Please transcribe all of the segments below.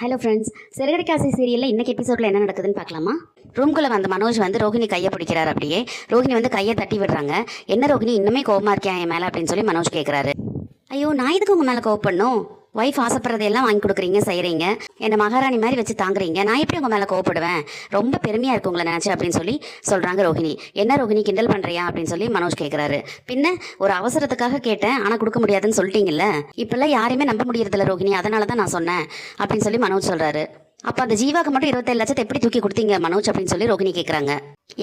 Hello friends, Siragadikka சீரியலில் இன்றைக்கி எபிசோடில் என்ன நடக்குதுன்னு பார்க்கலாமா? ரூம்குள்ளே வந்த மனோஜ் வந்து ரோஹிணி கையை பிடிக்கிறார். அப்படியே ரோஹிணி வந்து கையை தட்டி விடுறாங்க. என்ன ரோஹிணி இன்னுமே கோவமாக இருக்கேன் என் மேலே அப்படின்னு சொல்லி மனோஜ் கேட்குறாரு. ஐயோ, நான் எதுக்கு உங்கள் மேலே கோவப்படணும்? ஒய்ஃப் ஆசைப்படுறதையெல்லாம் வாங்கி கொடுக்குறீங்க, செய்கிறீங்க, என்னை மகாராணி மாதிரி வச்சு தாங்குறீங்க. நான் எப்படி உங்கள் மேலே கோவப்படுவேன்? ரொம்ப பெருமையாக இருக்கு உங்களை நினச்சி அப்படின்னு சொல்லி சொல்கிறாங்க ரோஹிணி. என்ன ரோஹிணி கிண்டல் பண்ணுறியா அப்படின்னு சொல்லி மனோஜ் கேட்குறாரு. பின்ன ஒரு அவசரத்துக்காக கேட்டேன், ஆனால் கொடுக்க முடியாதுன்னு சொல்லிட்டீங்கல்ல. இப்போல்லாம் யாரையுமே நம்ப முடியறதில்ல ரோஹிணி, அதனால தான் நான் சொன்னேன் அப்படின்னு சொல்லி மனோஜ் சொல்கிறாரு. அப்போ அந்த ஜீவாக்கு மட்டும் 27 லட்சத்தை எப்படி தூக்கி கொடுத்தீங்க மனோஜ் அப்படின்னு சொல்லி ரோஹிணி கேட்குறாங்க.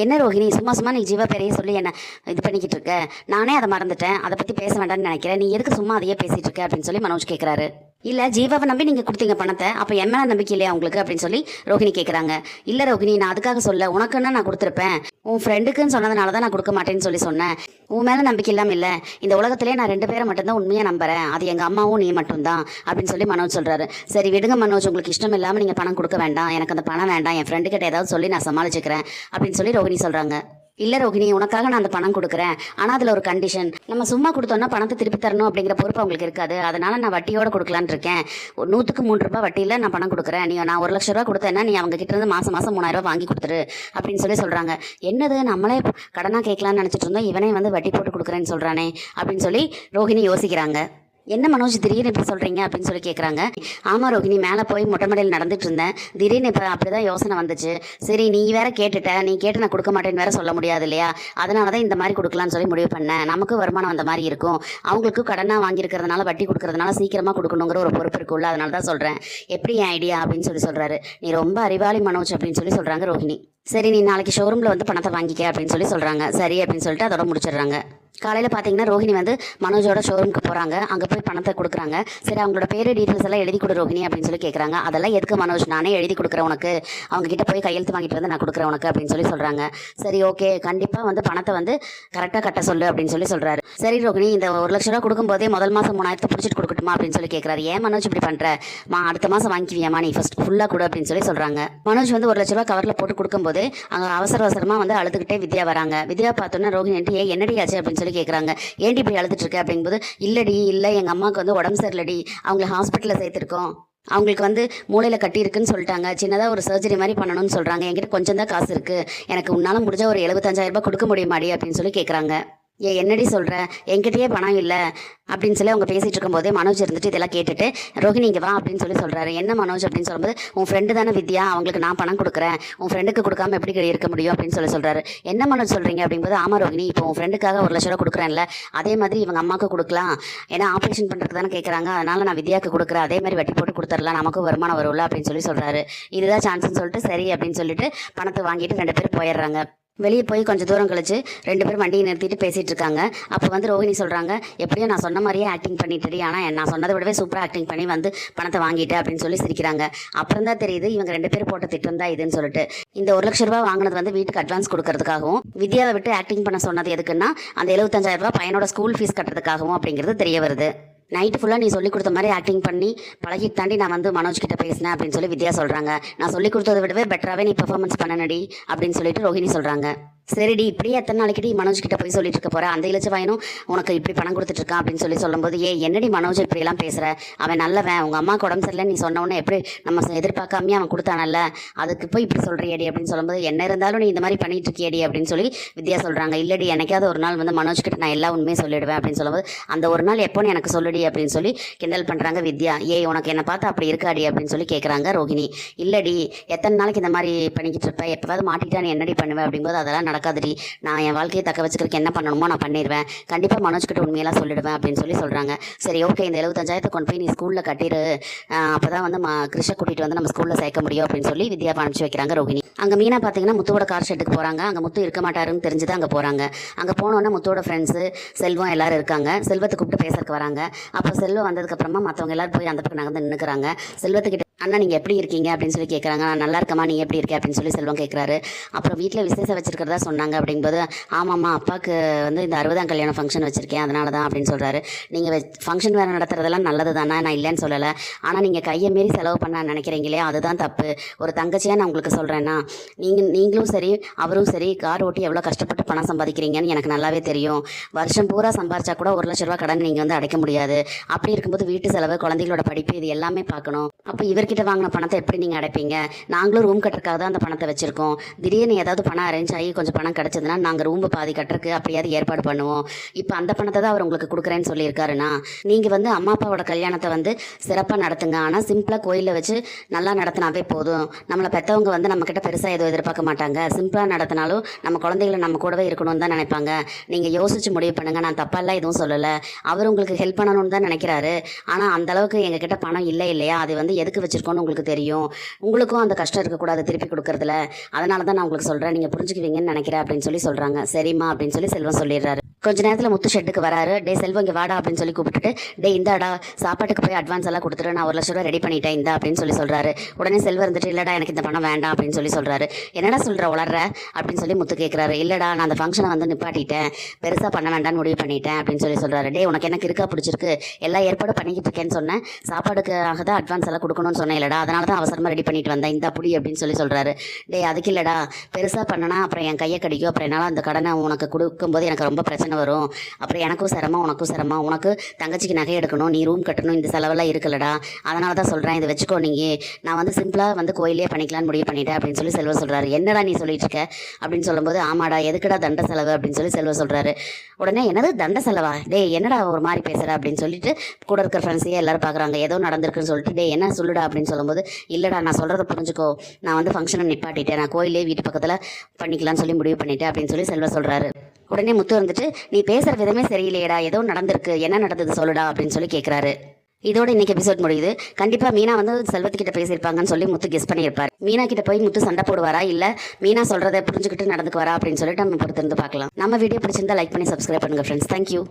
என்ன ரோஹிணி, சும்மா நீ ஜீவா பேரையே சொல்லி என்ன இது பண்ணிக்கிட்டு இருக்க? நானே அதை மறந்துட்டேன், அதை பற்றி பேச வேண்டாம்னு நினைக்கிறேன். நீ எதுக்கு சும்மா அதையே பேசிகிட்டு இருக்க அப்படின்னு சொல்லி மனோஜ் கேட்குறாரு. இல்லை, ஜீவாவை நம்பி நீங்கள் கொடுத்தீங்க பணத்தை, அப்போ என் மேலே நம்பிக்கை இல்லையா உங்களுக்கு அப்படின்னு சொல்லி ரோஹிணி கேட்குறாங்க. இல்லை ரோஹிணி, நான் அதுக்காக சொல்ல, உனக்குன்னா நான் கொடுத்துருப்பேன். உன் ஃப்ரெண்டுக்குன்னு சொன்னதுனால தான் நான் கொடுக்க மாட்டேன்னு சொல்லி சொன்னேன். உன் மேலே நம்பிக்கை இல்லாமல் இல்லை. இந்த உலகத்திலே நான் 2 பேரை மட்டும்தான் உண்மையாக நம்புறேன். அது எங்கள் அம்மாவும் நீ மட்டும்தான் அப்படின்னு சொல்லி மனோஜ் சொல்கிறாரு. சரி விடுங்க மனோஜ், உங்களுக்கு இஷ்டம் இல்லாமல் நீங்கள் பணம் கொடுக்க வேண்டாம். எனக்கு அந்த பணம் வேண்டாம், என் ஃப்ரெண்டு கிட்ட ஏதாவது சொல்லி நான் சமாளிச்சுக்கிறேன் அப்படின்னு சொல்லி ரோஹிணி சொல்கிறாங்க. இல்லை ரோஹிணி, உனக்காக நான் அந்த பணம் கொடுக்குறேன். ஆனால் அதில் ஒரு கண்டிஷன். நம்ம சும்மா கொடுத்தோன்னா பணத்தை திருப்பி தரணும் அப்படிங்கிற பொறுப்பு அவங்களுக்கு இருக்காது. அதனால் நான் வட்டியோடு கொடுக்கலான்னு இருக்கேன். 100க்கு 3 ரூபாய் வட்டியில் நான் பணம் கொடுக்குறேன். நான் 1 லட்ச ரூபா கொடுத்தேன்னா நீ அவங்க கிட்ட இருந்து மாதம் 3000 ரூபா வாங்கி கொடுத்துரு அப்படின்னு சொல்லி சொல்கிறாங்க. என்னது, நம்மளே கடனாக கேட்கலான்னு நினச்சிட்டு இருந்தோம், இவனே வந்து வட்டி போட்டு கொடுக்குறேன்னு சொல்கிறானே அப்படின்னு சொல்லி ரோஹிணி யோசிக்கிறாங்க. என்ன மனோஜ் திடீர்னு இப்படி சொல்கிறீங்க அப்படின்னு சொல்லி கேட்குறாங்க. ஆமாம் ரோஹிணி, மேலே போய் மொட்டை மடையில் நடந்துட்டு இருந்தேன். திடீர்னு இப்போ அப்படி தான் யோசனை வந்துச்சு. சரி, நீ வேற கேட்டுட்ட, நீ கேட்டு நான் கொடுக்க மாட்டேன்னு வேற சொல்ல முடியாது இல்லையா? அதனால தான் இந்த மாதிரி கொடுக்கலான்னு சொல்லி முடிவு பண்ணேன். நமக்கு வருமானம் வந்த மாதிரி இருக்கும், அவங்களுக்கும் கடனாக வாங்கியிருக்கிறதுனால வட்டி கொடுக்கறதுனால சீக்கிரமாக கொடுக்கணுங்கிற ஒரு பொறுப்பு இருக்குல்ல, அதனால தான் சொல்கிறேன். எப்படி என் ஐடியா அப்படின்னு சொல்லி சொல்கிறாரு. நீ ரொம்ப அறிவாளி மனோஜ் அப்படின்னு சொல்லி சொல்கிறாங்க ரோஹிணி. சரி, நீ நாளைக்கு ஷோரூமில் வந்து பணத்தை வாங்கிக்க அப்படின்னு சொல்லி சொல்கிறாங்க. சரி அப்படின்னு சொல்லிட்டு அதோட முடிச்சிடுறாங்க. காலையில் பார்த்தீங்கன்னா ரோஹிணி வந்து மனோஜோட ஷோரூமுக்கு போகிறாங்க. அங்கே போய் பணத்தை கொடுக்குறாங்க. சரி, அவங்களோட பேர் டீட்டெயில்ஸ் எல்லாம் எழுதி கொடு ரோஹிணி அப்படின்னு சொல்லி கேட்குறாங்க. அதெல்லாம் எதுக்கு மனோஜ், நானே எழுதி கொடுக்குறேன் உனக்கு, அவங்க கிட்ட போய் கையெழுத்து வாங்கிட்டு வந்து நான் கொடுக்குறேன் உனக்கு அப்படின்னு சொல்லி சொல்கிறாங்க. சரி ஓகே, கண்டிப்பாக வந்து பணத்தை வந்து கரெக்டாக கட்ட சொல்லு அப்படின்னு சொல்லி சொல்கிறாரு. சரி ரோஹிணி, இந்த 1 லட்ச ரூபா கொடுக்கும்போதே முதல் மாதம் 3000 பிடிச்சிட்டு கொடுக்கட்டுமா அப்படின்னு சொல்லி கேட்குறாரு. ஏன் மனோஜ் இப்படி பண்ணுற? அடுத்த மாதம் வாங்கிக்குவியாமா, நீ ஃபஸ்ட் ஃபுல்லாக கொடு அப்படின்னு சொல்லி சொல்கிறாங்க. மனோஜ் வந்து 1 லட்ச ரூபா கவரில் போட்டு கொடுக்கும்போது அங்கே அவசரமாக வந்து அழுதுகிட்டே வித்யா வராங்க. வித்யா பார்த்தோன்னா ரோஹிணி என்னடி ஆச்சு அப்படின்னு சொல்லி கேட்குறாங்க. ஏன்டி இப்படி அழுதுட்டு இருக்க அப்படிங்கும்போது, இல்லடி இல்லை, எங்கள் அம்மாவுக்கு வந்து உடம்பு சரியில்லடி, அவங்கள ஹாஸ்பிட்டலில் சேர்த்துருக்கோம், அவங்களுக்கு வந்து மூளையில் கட்டி இருக்குன்னு சொல்லிட்டாங்க, சின்னதாக ஒரு சர்ஜரி மாதிரி பண்ணணும்னு சொல்கிறாங்க, என்கிட்ட கொஞ்சம் தான் காசு இருக்குது, எனக்கு உன்னால் முடிஞ்ச ஒரு 75,000 ரூபாய் கொடுக்க முடியுமாடி அப்படின்னு சொல்லி கேட்குறாங்க. என்னடி சொல்கிற, என்கிட்டயே பணம் இல்லை அப்படின்னு சொல்லி அவங்க பேசிகிட்டு இருக்கும்போதே மனோஜ் இருந்துட்டு இதெல்லாம் கேட்டுட்டு ரோஹிணி இங்கே வா அப்படின்னு சொல்லி சொல்கிறாரு. என்ன மனோஜ் அப்படின்னு சொல்லும்போது, உன் ஃப்ரெண்டு தானே வித்யா, அவங்களுக்கு நான் பணம் கொடுக்குறேன், உன் ஃப்ரெண்டுக்கு கொடுக்காம எப்படி இருக்க முடியும் அப்படின்னு சொல்லி சொல்கிறாரு. என்ன மனோஜ் சொல்கிறீங்க அப்படிங்கும்போது, ஆமாம் ரோஹிணி, இப்போ உன் ஃப்ரெண்டுக்காக 1 லட்ச ரூபா கொடுக்குறேன்ல, அதே மாதிரி இவங்க அம்மாவுக்கு கொடுக்கலாம், ஏன்னா ஆப்ரேஷன் பண்ணுறதுக்கு தானே கேட்குறாங்க, அதனால் நான் வித்யாவுக்கு கொடுக்குறேன், அதே மாதிரி வட்டி போட்டு கொடுத்துடலாம், நமக்கு வருமானம் வரும்ல அப்படின்னு சொல்லி சொல்கிறாரு. இதுதான் சான்ஸ்ன்னு சொல்லிட்டு சரி அப்படின்னு சொல்லிட்டு பணத்தை வாங்கிட்டு 2 பேரும் போயிடுறாங்க. வெளியே போய் கொஞ்சம் தூரம் கழிச்சு 2 பேரும் வண்டியை நிறுத்திட்டு பேசிகிட்டு இருக்காங்க. அப்போ வந்து ரோஹிணி சொல்கிறாங்க, எப்படியும் நான் சொன்ன மாதிரியே ஆக்டிங் பண்ணிட்டு, ஆனால் நான் சொன்னதை விடவே சூப்பராக ஆக்டிங் பண்ணி வந்து பணத்தை வாங்கிட்டு அப்படின்னு சொல்லி சிரிக்கிறாங்க. அப்புறம் தான் தெரியுது இவங்க 2 பேர் போட்ட திட்டம் தான் இதுன்னு சொல்லிட்டு. இந்த 1 லட்ச ரூபா வாங்கினது வந்து வீட்டுக்கு அட்வான்ஸ் கொடுக்கறதுக்காகவும், வித்யாவை விட்டு ஆக்டிங் பண்ண சொன்னது எதுக்குன்னா அந்த 75,000 ரூபா பையனோட ஸ்கூல் ஃபீஸ் கட்டுறதுக்காகவும் அப்படிங்கிறது தெரிய வருது. நைட்டு ஃபுல்லாக நீ சொல்லிக் கொடுத்த மாதிரி ஆக்டிங் பண்ணி பழகிட்டு தாண்டி நான் வந்து மனோஜ் கிட்ட பேசினேன் அப்படின்னு சொல்லி வித்யா சொல்கிறாங்க. நான் சொல்லிக் கொடுத்ததை விடவே பெட்டராகவே நீ பெர்ஃபார்மன்ஸ் பண்ணனடி அப்படின்னு சொல்லிட்டு ரோஹிணி சொல்கிறாங்க. சரிடி, இப்படியே எத்தனை நாளைக்கிட்ட மனோஜ் கிட்ட போய் சொல்லிட்டு இருக்க போகிறேன், அந்த இலச்சவாயனும் உனக்கு இப்படி பணம் கொடுத்துட்ருக்கான் அப்படின்னு சொல்லி சொல்லும்போது, என்னடி மனோஜ் இப்படியெல்லாம் பேசுகிற, அவன் நல்லவன், உங்கள் அம்மாவுக்கு உடம்பு சரியில்லை நீ சொன்னவொன்னே எப்படி நம்ம எதிர்பார்க்காமே அவன் கொடுத்தானல்ல, அதுக்கு போய் இப்படி சொல்கிறியடி அப்படின்னு சொல்லும்போது, என்ன இருந்தாலும் நீ இந்த மாதிரி பண்ணிட்டு இருக்கியடி அப்படின்னு சொல்லி வித்யா சொல்கிறாங்க. இல்லடி, எனக்காவது ஒரு நாள் வந்து மனோஜ் கிட்ட நான் எல்லா உண்மையும் சொல்லிடுவேன் அப்படின்னு சொல்லும்போது, அந்த ஒரு நாள் எப்போன்னு எனக்கு சொல்லுடி அப்படின்னு சொல்லி கிண்டல் பண்ணுறாங்க வித்யா. உனக்கு என்னை பார்த்து அப்படி இருக்காடி அப்படின்னு சொல்லி கேட்குறாங்க ரோஹிணி. இல்லடி, எத்தனை நாளைக்கு இந்த மாதிரி பண்ணிக்கிட்டு இருப்பேன், எப்போவாது மாட்டிக்கிட்டா நீ என்னடி பண்ணுவேன் அப்படிங்கும்போது, அதெல்லாம் நடக்காதுடி, நான் என் வாழ்க்கையை தக்க வச்சுக்கிறதுக்கு என்ன பண்ணணுமோ நான் பண்ணிடுவேன், கண்டிப்பாக மனோஜ் கிட்ட உண்மையெல்லாம் சொல்லிடுவேன் அப்படின்னு சொல்லி சொல்கிறாங்க. சரி ஓகே, இந்த 75,000 கொண்டு போய் நீ ஸ்கூலில் கட்டிடு, அப்போ தான் வந்து கிருஷ்ண கூட்டிகிட்டு வந்து நம்ம ஸ்கூலில் சேர்க்க முடியும் அப்படின்னு சொல்லி வித்யா அனுப்பிச்சு வைக்கிறாங்க ரோஹிணி. அங்கே மீனா பார்த்தீங்கன்னா முத்துவோட கார் ஷெட்டுக்கு போகிறாங்க. அங்கே முத்து இருக்க மாட்டாருன்னு தெரிஞ்சு தான் அங்கே போகிறாங்க. அங்கே போனோன்னே முத்துவோட ஃப்ரெண்ட்ஸு செல்வம் எல்லோரும் இருக்காங்க. செல்வத்தை கூப்பிட்டு பேசுறதுக்கு வராங்க. அப்போ செல்வம் வந்ததுக்கப்புறமா மற்றவங்க எல்லோரும் போய் அந்த பக்கம் நகர்ந்து நின்றுக்கிறாங்க. செல்வத்துக்கிட்ட, அண்ணா நீங்கள் எப்படி இருக்கீங்க அப்படின்னு சொல்லி கேட்குறாங்க. நான் நல்லா இருக்கமா, நீ எப்படி இருக்கே அப்படின்னு சொல்லி செல்வம் கேட்குறாரு. அப்புறம் வீட்டில் விசேஷம் வச்சிருக்கிறதா சொன்னாங்க அப்படிங்கும்போது, ஆமாம்மா அப்பாவுக்கு வந்து இந்த 60ஆம் கல்யாணம் ஃபங்க்ஷன் வச்சுருக்கேன், அதனால தான் அப்படின்னு சொல்கிறாரு. நீங்கள் ஃபங்க்ஷன் வேறு நடத்துறதெல்லாம் நல்லது தானே, நான் இல்லைன்னு சொல்லலை, ஆனால் நீங்கள் கையை மீறி செலவு பண்ண நினைக்கிறீங்களே அதுதான் தப்பு. ஒரு தங்கச்சியாக நான் உங்களுக்கு சொல்கிறேன்னா, நீங்களும் சரி அவரும் சரி கார் ஓட்டி எவ்வளோ கஷ்டப்பட்டு பணம் சம்பாதிக்கிறீங்கன்னு எனக்கு நல்லாவே தெரியும். வருஷம் பூரா சம்பாரிச்சா கூட 1 லட்ச ரூபா கடன் நீங்கள் வந்து அடைக்க முடியாது. அப்படி இருக்கும்போது வீட்டு செலவு, குழந்தைகளோட படிப்பு, இது எல்லாமே பார்க்கணும். அப்போ இவர் பேர்கிட்ட வாங்கின பணத்தை எப்படி நீங்கள் அடைப்பீங்க? நாங்களும் ரூம் கட்டுறதுக்காக தான் அந்த பணத்தை வச்சுருக்கோம். திடீர்னு ஏதாவது பணம் அரேஞ்ச் ஆகி கொஞ்சம் பணம் கிடச்சதுன்னா நாங்கள் ரூம்பு பாதி கட்டுறதுக்கு அப்படியாவது ஏற்பாடு பண்ணுவோம். இப்போ அந்த பணத்தை தான் அவர் உங்களுக்கு கொடுக்குறேன்னு சொல்லியிருக்காருண்ணா. நீங்கள் வந்து அம்மா அப்பாவோட கல்யாணத்தை வந்து சிறப்பாக நடத்துங்க. ஆனால் சிம்பிளாக கோயிலில் வச்சு நல்லா நடத்தினாவே போதும். நம்மளை பெற்றவங்க வந்து நம்மக்கிட்ட பெருசாக எதுவும் எதிர்பார்க்க மாட்டாங்க. சிம்பிளாக நடத்தினாலும் நம்ம குழந்தைகளை நம்ம கூடவே இருக்கணும்னு தான் நினைப்பாங்க. நீங்கள் யோசிச்சு முடிவு பண்ணுங்கள். நான் தப்பாலாம் எதுவும் சொல்லலை. அவர் உங்களுக்கு ஹெல்ப் பண்ணணும்னு தான் நினைக்கிறாரு. ஆனால் அந்தளவுக்கு எங்ககிட்ட பணம் இல்லை இல்லையா? அது வந்து எதுக்கு வச்சுருக்கோன்னு உங்களுக்கு தெரியும். உங்களுக்கும் அந்த கஷ்டம் இருக்கக்கூடாது திருப்பி கொடுக்குறதுல. அதனால தான் நான் உங்களுக்கு சொல்கிறேன், நீங்கள் புரிஞ்சுக்குவீங்கன்னு நினைக்கிறேன் அப்படின்னு சொல்லி சொல்கிறாங்க. சரிம்மா அப்படின்னு சொல்லி செல்வம் சொல்லிடுறாரு. கொஞ்ச நேரத்தில் முத்து ஷெட்டுக்கு வராரு. டே செல்வம் இங்கே வாடா அப்படின்னு சொல்லி கூப்பிட்டுட்டு, டே இந்தாடா சாப்பாட்டுக்கு போய் அட்வான்ஸ் எல்லாம் கொடுத்துட்டு நான் 1,00,000 ரெடி பண்ணிட்டேன் இந்தா அப்படின்னு சொல்லி சொல்கிறாரு. உடனே செல்வம் இருந்துட்டு, இல்லைடா எனக்கு இந்த பணம் வேண்டாம் அப்படின்னு சொல்லி சொல்கிறாரு. என்னடா சொல்கிற உளர்ற அப்படின்னு சொல்லி முத்து கேட்குறாரு. இல்லைடா நான் அந்த ஃபங்க்ஷனை வந்து நிப்பாட்டிட்டேன், பெருசாக பண்ண வேண்டாம்னு முடிவு பண்ணிட்டேன் அப்படின்னு சொல்லி சொல்கிறாரு. டே உனக்கு எனக்கு இருக்கா பிடிச்சிருக்கு, எல்லா ஏற்பாடு பண்ணிக்கிட்டு இருக்கேன்னு சொன்னேன், சாப்பாடுக்காக தான் அட்வான்ஸ் எல்லாம் கொடுக்கணும்னு சொன்னேன் இல்லைடா, அதனால தான் அவசரமாக ரெடி பண்ணிட்டு வந்தேன் இந்த புடி அப்படின்னு சொல்லி சொல்கிறாரு. டே அதுக்கு இல்லைடா, பெருசாக பண்ணனா அப்புறம் என் கையை கடிக்கும், அப்புறம் என்னால் அந்த கடனை உனக்கு கொடுக்கும்போது எனக்கு ரொம்ப பிரச்சனை வரும், அப்புறம் எனக்கும் சிரமம் உனக்கும் சிரமம், உனக்கு தங்கச்சிக்கு நகை எடுக்கணும், நீ ரூம் கட்டணும், இந்த செலவெல்லாம் இருக்குல்லடா, அதனால தான் சொல்கிறேன் இதை வச்சுக்கோ, நீங்கள் நான் வந்து சிம்பிளாக வந்து கோயிலே பண்ணிக்கலான்னு முடிவு பண்ணிட்டேன் அப்படின்னு சொல்லி செல்வம் சொல்கிறாரு. என்னடா நீ சொல்லிட்டு இருக்க அப்படின்னு சொல்லும்போது, ஆமாடா எதுக்குடா தண்ட செலவு அப்படின்னு சொல்லி செல்வம் சொல்கிறாரு. உடனே என்னது தண்ட செலவா, டே என்னடா ஒரு மாதிரி பேசுகிற அப்படின்னு சொல்லிட்டு கூட இருக்கிற ஃப்ரெண்ட்ஸையே எல்லாரும் பார்க்குறாங்க. ஏதோ நடந்திருக்குன்னு சொல்லிட்டு, டே என்ன சொல்லுடா அப்படின்னு சொல்லும்போது, இல்லைடா நான் சொல்கிறத புரிஞ்சுக்கோ, நான் வந்து ஃபங்க்ஷனை நிப்பாட்டிட்டேன், நான் கோயிலே வீட்டு பக்கத்தில் பண்ணிக்கலாம்னு சொல்லி முடிவு பண்ணிட்டேன் அப்படின்னு சொல்லி செல்வம் சொல்கிறாரு. உடனே முத்து வந்துட்டு, நீ பேசுகிற விதமே சரியில்லையடா, ஏதோ நடந்திருக்கு, என்ன நடந்தது சொல்லுடா அப்படின்னு சொல்லி கேட்குறாரு. இதோட இன்னைக்கு எபிசோட் முடியுது. கண்டிப்பாக மீனா வந்து செல்வத்துக்கிட்ட பேசியிருப்பாங்கன்னு சொல்லி முத்து கெஸ் பண்ணியிருப்பார். மீனா கிட்ட போய் முத்து சண்டை போடுவாரா, இல்லை மீனா சொல்கிறத புரிஞ்சுக்கிட்டு நடந்துக்குவாரா அப்படின்னு சொல்லிட்டு நம்ம பொறுத்திருந்து பார்க்கலாம். நம்ம வீடியோ பிடிச்சிருந்தா லைக் பண்ணி சப்ஸ்கிரைப் பண்ணுங்கள் ஃப்ரெண்ட்ஸ். தேங்க்யூ.